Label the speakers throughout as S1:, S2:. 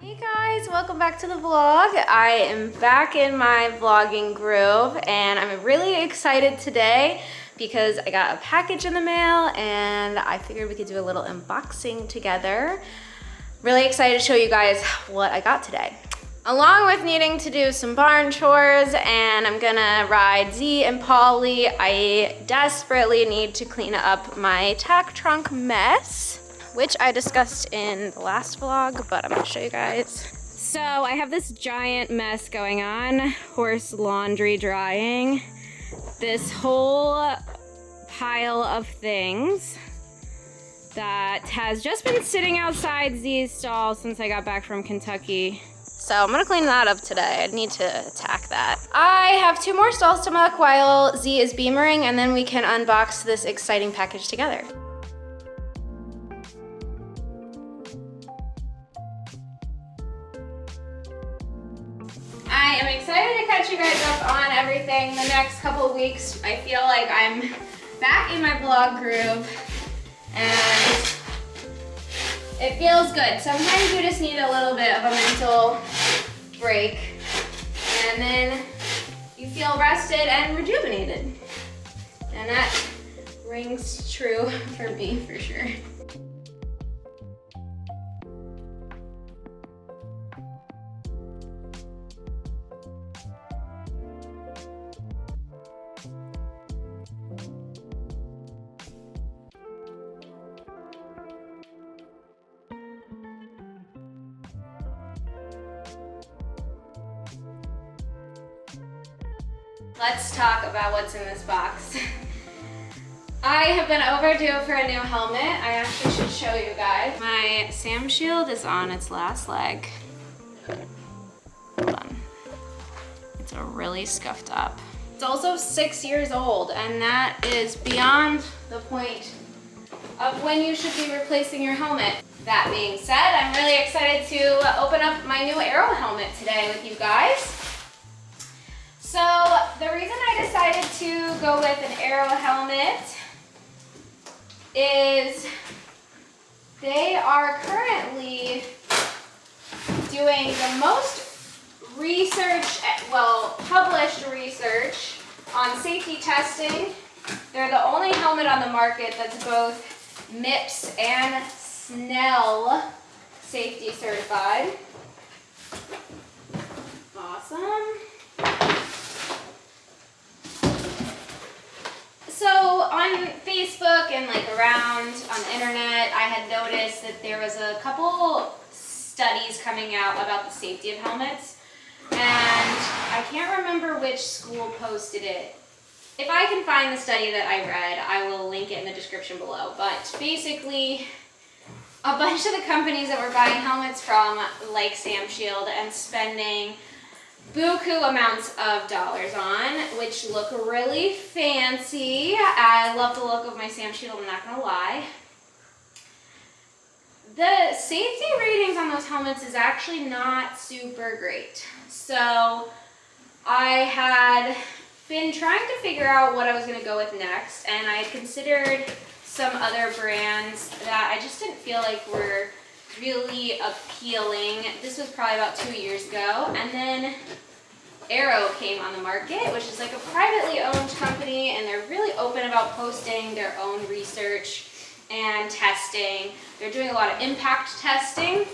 S1: Hey guys, welcome back to the vlog. I am back in my vlogging groove and I'm really excited today because I got a package in the mail and I figured we could do a little unboxing together. Really excited to show you guys what I got today. Along with needing to do some barn chores and I'm gonna ride Z and Polly, I desperately need to clean up my tack trunk mess, which I discussed in the last vlog, but I'm gonna show you guys. So I have this giant mess going on, horse laundry drying, this whole pile of things that has just been sitting outside Z's stall since I got back from Kentucky. So I'm gonna clean that up today. I need to attack that. I have 2 more stalls to muck while Z is beamering, and then we can unbox this exciting package together. I am excited to catch you guys up on everything the next couple of weeks. I feel like I'm back in my vlog groove and it feels good. Sometimes you just need a little bit of a mental break and then you feel rested and rejuvenated. And that rings true for me for sure. Let's talk about what's in this box. I have been overdue for a new helmet. I actually should show you guys. My Sam Shield is on its last leg. Hold on. It's a really scuffed up. It's also 6 years old, and that is beyond the point of when you should be replacing your helmet. That being said, I'm really excited to open up my new Arro helmet today with you guys. So the reason I decided to go with an Arro helmet is they are currently doing the most research, well, published research on safety testing. They're the only helmet on the market that's both MIPS and Snell safety certified. Awesome. So on Facebook and like around on the internet, I had noticed that there was a couple studies coming out about the safety of helmets, and I can't remember which school posted it. If I can find the study that I read, I will link it in the description below. But basically, a bunch of the companies that we're buying helmets from, like Sam Shield, and spending buku amounts of dollars on, which look really fancy. I love the look of my Sam Shield, I'm not gonna lie. The safety ratings on those helmets is actually not super great. So I had been trying to figure out what I was gonna go with next, and I had considered some other brands that I just didn't feel like were really appealing. This was probably about 2 years ago, and then Arro came on the market, which is like a privately owned company, and they're really open about posting their own research and testing. They're doing a lot of impact testing,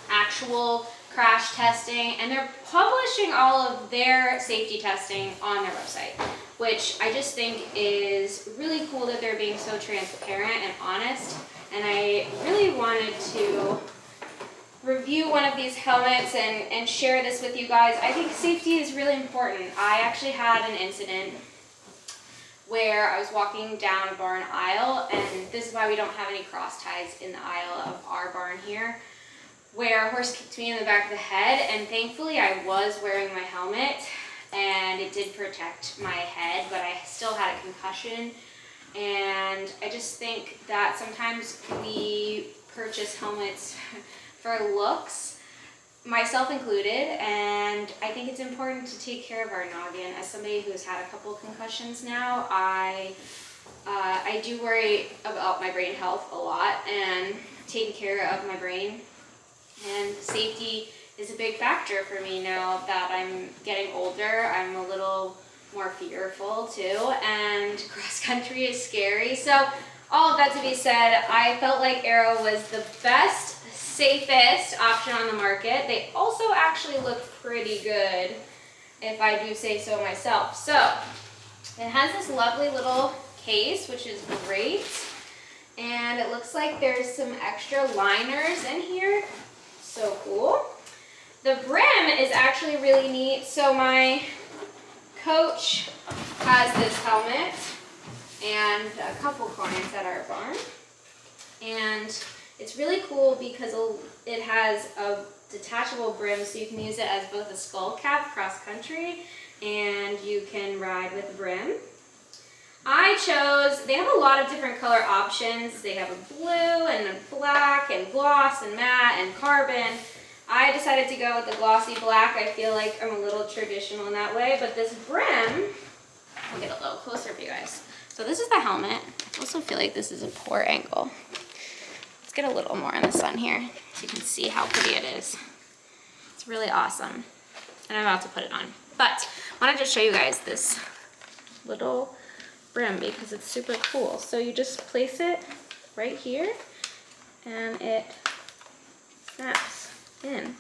S1: actual crash testing, and they're publishing all of their safety testing on their website, which I just think is really cool that they're being so transparent and honest. And I really wanted to review one of these helmets and share this with you guys. I think safety is really important. I actually had an incident where I was walking down a barn aisle, and this is why we don't have any cross ties in the aisle of our barn here, where a horse kicked me in the back of the head, and thankfully I was wearing my helmet and it did protect my head, but I still had a concussion. And I just think that sometimes we purchase helmets for looks, myself included, and I think it's important to take care of our noggin. As somebody who's had a couple of concussions now, I do worry about my brain health a lot, and taking care of my brain And safety is a big factor for me now that I'm getting older. I'm a little more fearful too, and cross country is scary. So all of that to be said, I felt like Arro was the best, safest option on the market. They also actually look pretty good, if I do say so myself. So it has this lovely little case, which is great. And it looks like there's some extra liners in here. So cool. The brim is actually really neat. So my coach has this helmet and a couple clients at our barn. And it's really cool because it has a detachable brim, so you can use it as both a skull cap cross country, and you can ride with the brim. They have a lot of different color options. They have a blue and a black and gloss and matte and carbon. I decided to go with the glossy black. I feel like I'm a little traditional in that way, but this brim, I'll get a little closer for you guys. So this is the helmet. I also feel like this is a poor angle. Let's get a little more in the sun here so you can see how pretty it is. It's really awesome. And I'm about to put it on. But I wanted to show you guys this little brim because it's super cool. So you just place it right here and it snaps in.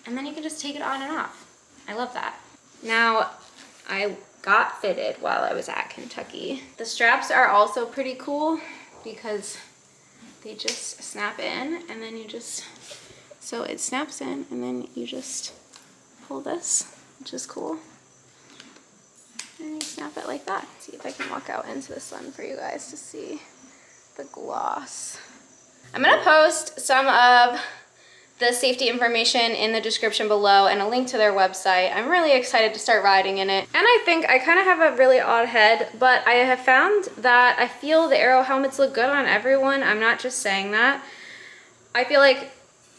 S1: And then you can just take it on and off. I love that. Now, I got fitted while I was at Kentucky. The straps are also pretty cool because they just snap in and then so it snaps in and then you just pull this, which is cool. And you snap it like that. See if I can walk out into the sun for you guys to see the gloss. I'm gonna post some of the safety information in the description below and a link to their website. I'm really excited to start riding in it. And I think I kind of have a really odd head, but I have found that I feel the Arro helmets look good on everyone. I'm not just saying that. I feel like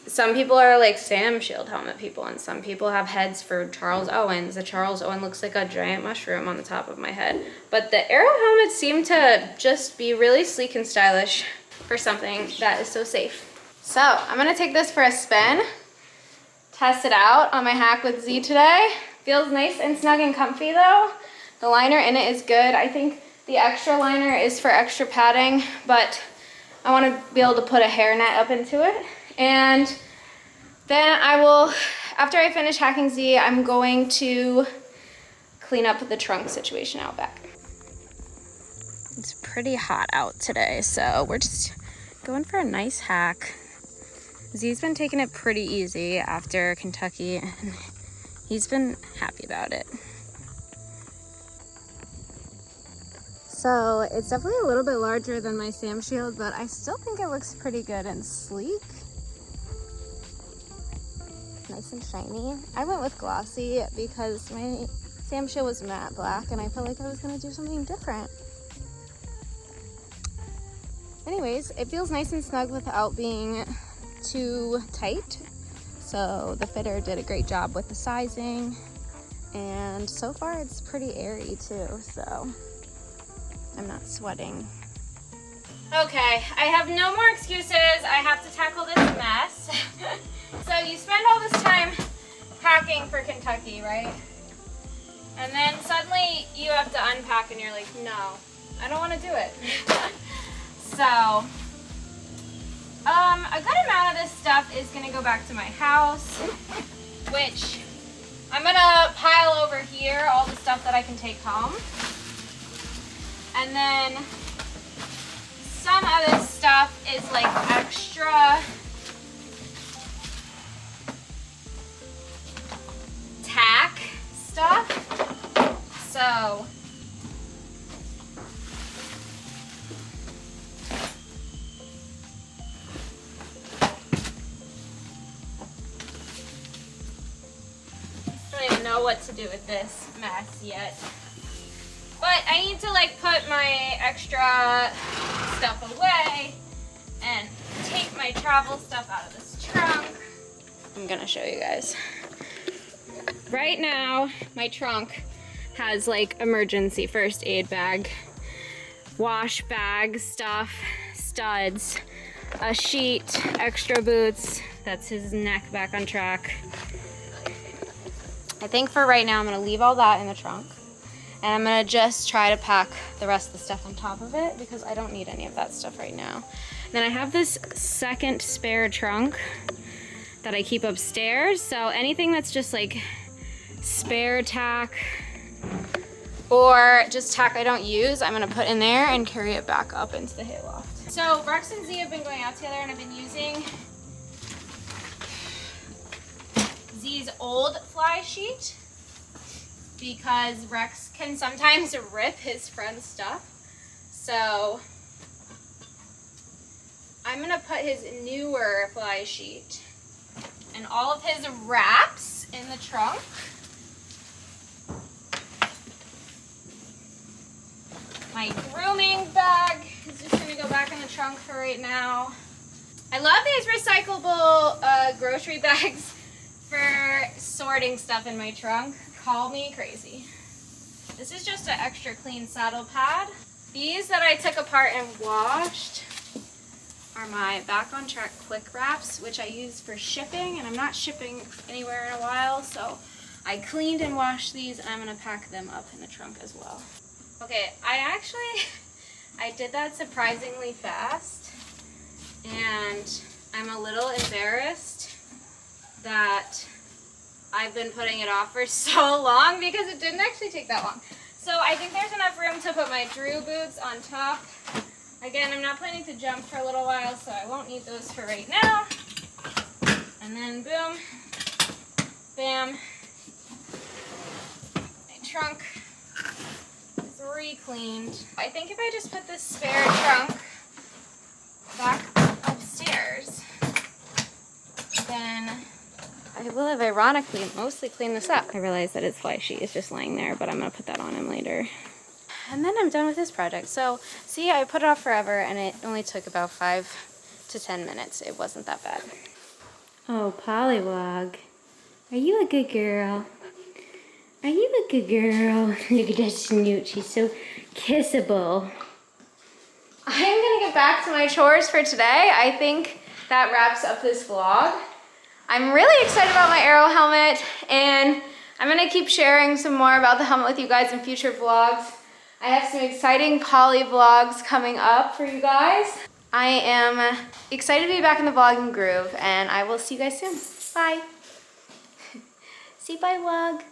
S1: some people are like Sam Shield helmet people, and some people have heads for Charles Owens. The Charles Owen looks like a giant mushroom on the top of my head. But the Arro helmets seem to just be really sleek and stylish for something that is so safe. So I'm gonna take this for a spin, test it out on my hack with Z today. Feels nice and snug and comfy though. The liner in it is good. I think the extra liner is for extra padding, but I wanna be able to put a hairnet up into it. And then after I finish hacking Z, I'm going to clean up the trunk situation out back. It's pretty hot out today, so we're just going for a nice hack. Z's been taking it pretty easy after Kentucky, and he's been happy about it. So it's definitely a little bit larger than my Sam Shield, but I still think it looks pretty good and sleek. Nice and shiny. I went with glossy because my Sam Shield was matte black and I felt like I was gonna do something different. Anyways, it feels nice and snug without being too tight. So the fitter did a great job with the sizing, and so far it's pretty airy too, so I'm not sweating. Okay, I have no more excuses. I have to tackle this mess. So you spend all this time packing for Kentucky, right? And then suddenly you have to unpack and you're like, no, I don't want to do it. So a good amount of this stuff is gonna go back to my house, which I'm gonna pile over here, all the stuff that I can take home. And then some of this stuff is like extra tack stuff. So I don't even know what to do with this mess yet. But I need to like put my extra stuff away and take my travel stuff out of this trunk. I'm gonna show you guys. Right now, my trunk has like emergency first aid bag, wash bag stuff, studs, a sheet, extra boots. That's his neck back on track. I think for right now I'm gonna leave all that in the trunk. And I'm gonna just try to pack the rest of the stuff on top of it because I don't need any of that stuff right now. Then I have this second spare trunk that I keep upstairs. So anything that's just like spare tack or just tack I don't use, I'm gonna put in there and carry it back up into the hayloft. So Rex and Z have been going out together and I've been using Z's old fly sheet because Rex can sometimes rip his friend's stuff. So I'm gonna put his newer fly sheet and all of his wraps in the trunk. My grooming bag is just gonna go back in the trunk for right now. I love these recyclable grocery bags for sorting stuff in my trunk. Call me crazy. This is just an extra clean saddle pad. These that I took apart and washed are my back on track quick wraps, which I use for shipping, and I'm not shipping anywhere in a while, so I cleaned and washed these and I'm gonna pack them up in the trunk as well. Okay, I did that surprisingly fast, and I'm a little embarrassed that I've been putting it off for so long because it didn't actually take that long. So I think there's enough room to put my Drew boots on top. Again, I'm not planning to jump for a little while, so I won't need those for right now. And then boom, bam, my trunk is re-cleaned. I think if I just put this spare trunk back upstairs, then I will have ironically mostly cleaned this up. I realize that his fly sheet is just laying there, but I'm gonna put that on him later. And then I'm done with this project. So see, I put it off forever and it only took about 5 to 10 minutes. It wasn't that bad. Oh, Pollywog, are you a good girl? Are you a good girl? Look at that snoot, she's so kissable. I'm gonna get back to my chores for today. I think that wraps up this vlog. I'm really excited about my Arro helmet, and I'm gonna keep sharing some more about the helmet with you guys in future vlogs. I have some exciting poly vlogs coming up for you guys. I am excited to be back in the vlogging groove, and I will see you guys soon. Bye. Say bye, vlog.